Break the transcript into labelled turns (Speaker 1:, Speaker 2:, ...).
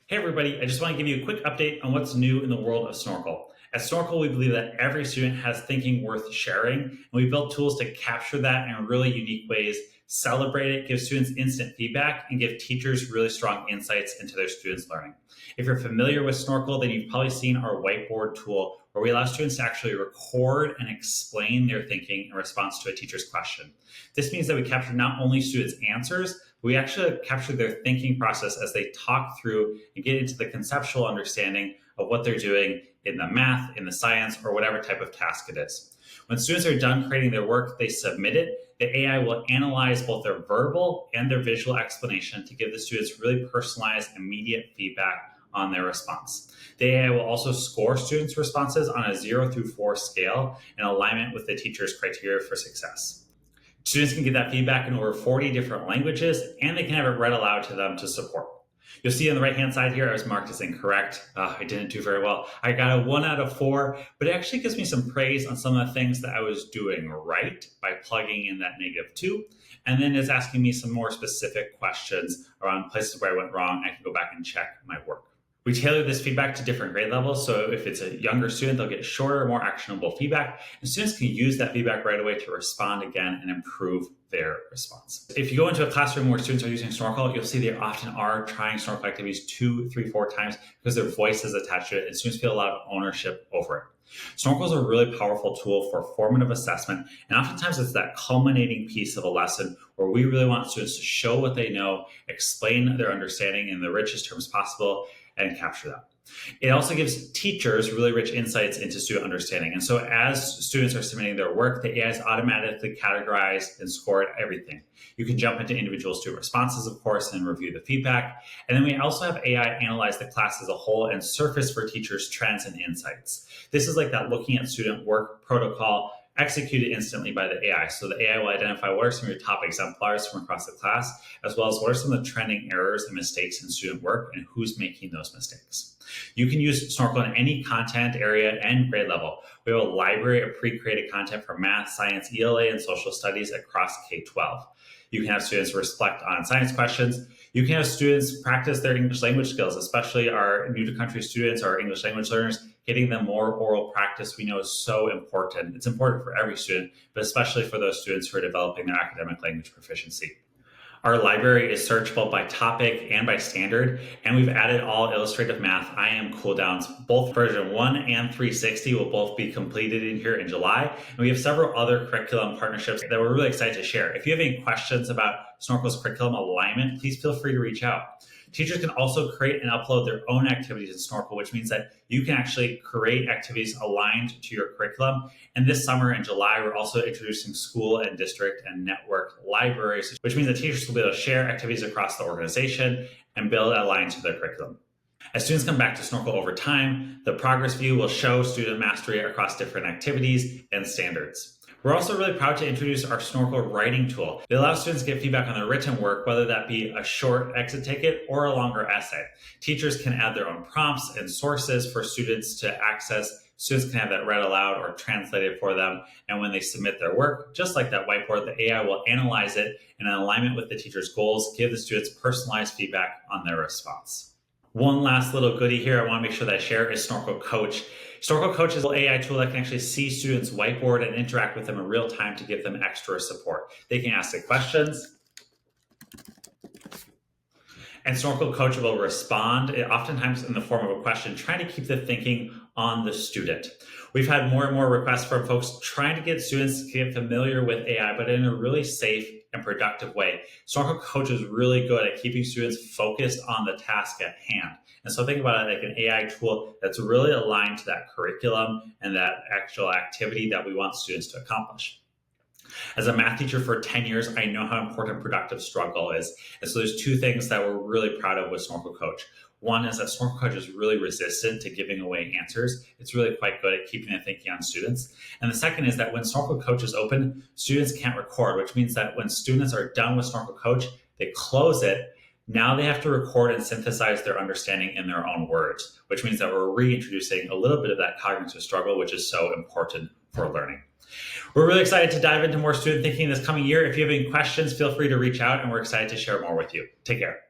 Speaker 1: Hey everybody, I just want to give you a quick update on what's new in the world of Snorkl. At Snorkl, we believe that every student has thinking worth sharing, and we built tools to capture that in really unique ways, celebrate it, give students instant feedback, and give teachers really strong insights into their students' learning. If you're familiar with Snorkl, then you've probably seen our whiteboard tool where we allow students to actually record and explain their thinking in response to a teacher's question. This means that we capture not only students' answers, but we actually capture their thinking process as they talk through and get into the conceptual understanding of what they're doing in the math, in the science, or whatever type of task it is. When students are done creating their work, they submit it. The AI will analyze both their verbal and their visual explanation to give the students really personalized, immediate feedback on their response. The AI will also score students' responses on a 0 through 4 scale in alignment with the teacher's criteria for success. Students can get that feedback in over 40 different languages, and they can have it read aloud to them to support. You'll see on the right-hand side here, I was marked as incorrect. I didn't do very well. I got a 1 out of 4, but it actually gives me some praise on some of the things that I was doing right by plugging in that -2. And then it's asking me some more specific questions around places where I went wrong. I can go back and check my work. We tailor this feedback to different grade levels. So if it's a younger student, they'll get shorter, more actionable feedback. And students can use that feedback right away to respond again and improve their response. If you go into a classroom where students are using Snorkl, you'll see they often are trying Snorkl activities 2, 3, 4 times because their voice is attached to it and students feel a lot of ownership over it. Snorkl is a really powerful tool for formative assessment, and oftentimes it's that culminating piece of a lesson where we really want students to show what they know, explain their understanding in the richest terms possible, and capture that. It also gives teachers really rich insights into student understanding. And so as students are submitting their work, the AI is automatically categorized and scored everything. You can jump into individual student responses, of course, and review the feedback. And then we also have AI analyze the class as a whole and surface for teachers trends and insights. This is like that looking at student work protocol executed instantly by the AI. So the AI will identify what are some of your top exemplars from across the class, as well as what are some of the trending errors and mistakes in student work and who's making those mistakes. You can use Snorkl in any content area and grade level. We have a library of pre-created content for math, science, ELA, and social studies across K-12. You can have students reflect on science questions. You can have students practice their English language skills, especially our new to country students, our English language learners. Getting them more oral practice we know is so important. It's important for every student, but especially for those students who are developing their academic language proficiency. Our library is searchable by topic and by standard, and we've added all illustrative math IM cooldowns. Both version 1 and 360 will both be completed in here in July, and we have several other curriculum partnerships that we're really excited to share. If you have any questions about Snorkl's curriculum alignment, please feel free to reach out. Teachers can also create and upload their own activities in Snorkl, which means that you can actually create activities aligned to your curriculum. And this summer in July, we're also introducing school and district and network libraries, which means that teachers will be able to share activities across the organization and build aligned to their curriculum. As students come back to Snorkl over time, the progress view will show student mastery across different activities and standards. We're also really proud to introduce our Snorkl writing tool. It allows students to get feedback on their written work, whether that be a short exit ticket or a longer essay. Teachers can add their own prompts and sources for students to access. Students can have that read aloud or translated for them. And when they submit their work, just like that whiteboard, the AI will analyze it in alignment with the teacher's goals, give the students personalized feedback on their response. One last little goodie here I want to make sure that I share is Snorkl Coach. Snorkl Coach is an AI tool that can actually see students whiteboard and interact with them in real time to give them extra support. They can ask the questions, and Snorkl Coach will respond, oftentimes in the form of a question, trying to keep the thinking on the student. We've had more and more requests from folks trying to get students to get familiar with AI, but in a really safe and productive way. Snorkl Coach is really good at keeping students focused on the task at hand. And so think about it like an AI tool that's really aligned to that curriculum and that actual activity that we want students to accomplish. As a math teacher for 10 years, I know how important productive struggle is. And so there's two things that we're really proud of with Snorkl Coach. One is that Snorkl Coach is really resistant to giving away answers. It's really quite good at keeping the thinking on students. And the second is that when Snorkl Coach is open, students can't record, which means that when students are done with Snorkl Coach, they close it. Now they have to record and synthesize their understanding in their own words, which means that we're reintroducing a little bit of that cognitive struggle, which is so important for learning. We're really excited to dive into more student thinking this coming year. If you have any questions, feel free to reach out, and we're excited to share more with you. Take care.